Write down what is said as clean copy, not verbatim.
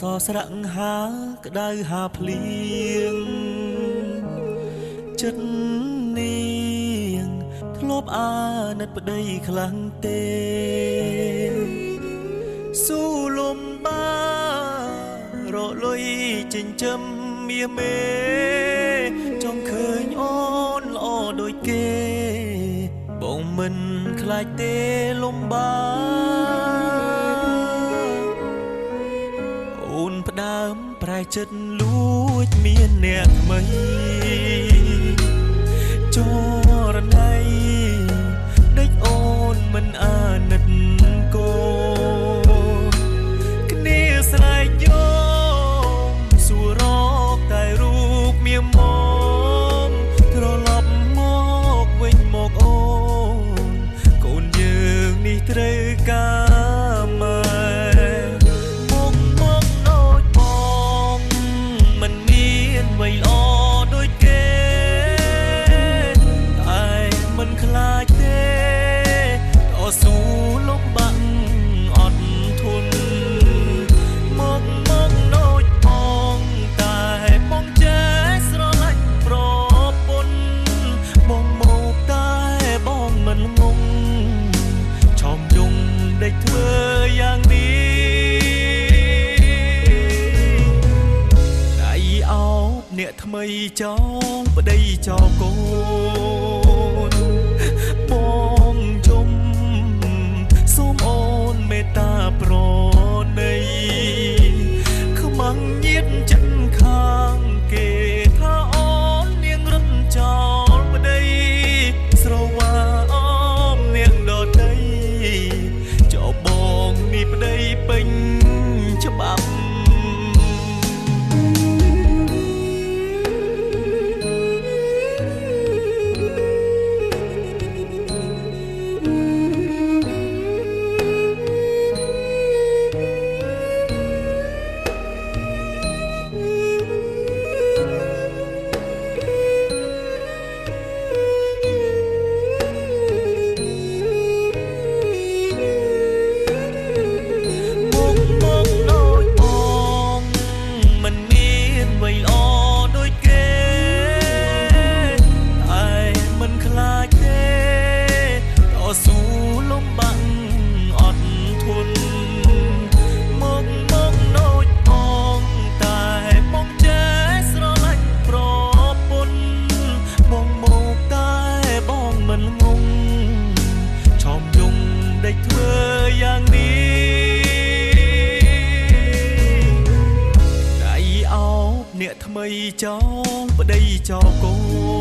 សស្រៈហាក្តៅហាភ្លៀងចិត្តនាងធ្លាប់អាណិតប្តីខ្លាំងទេស៊ូលំបារលុយចិញ្ចឹមមាមេចង់ឃើញអូនល្អដូចគេបងមិនខ្លាចទេលំបាអូនផ្ដើមប្រែចិត្តលួចមានអ្នកថ្មីចរណៃដេកអូនមិនអាណិតកូគ្នាស្រែកយោមសួររកតែរូបមាមមត្រឡប់មកវិញមកអូនកូនយើងនេះត្រូវការម៉ែថ្មីចោលប្តីចោលកូនបងជុំសូមអូនមេត្តាប្រណីខ្មាំងញៀតចិត្តខាងគេថាអូននាងរត់ចោលប្តីស្រវាអមនាងដតីចោលបងនេះប្តីពេញច្បាប់ថ្មីចោលប្តីចោលកូន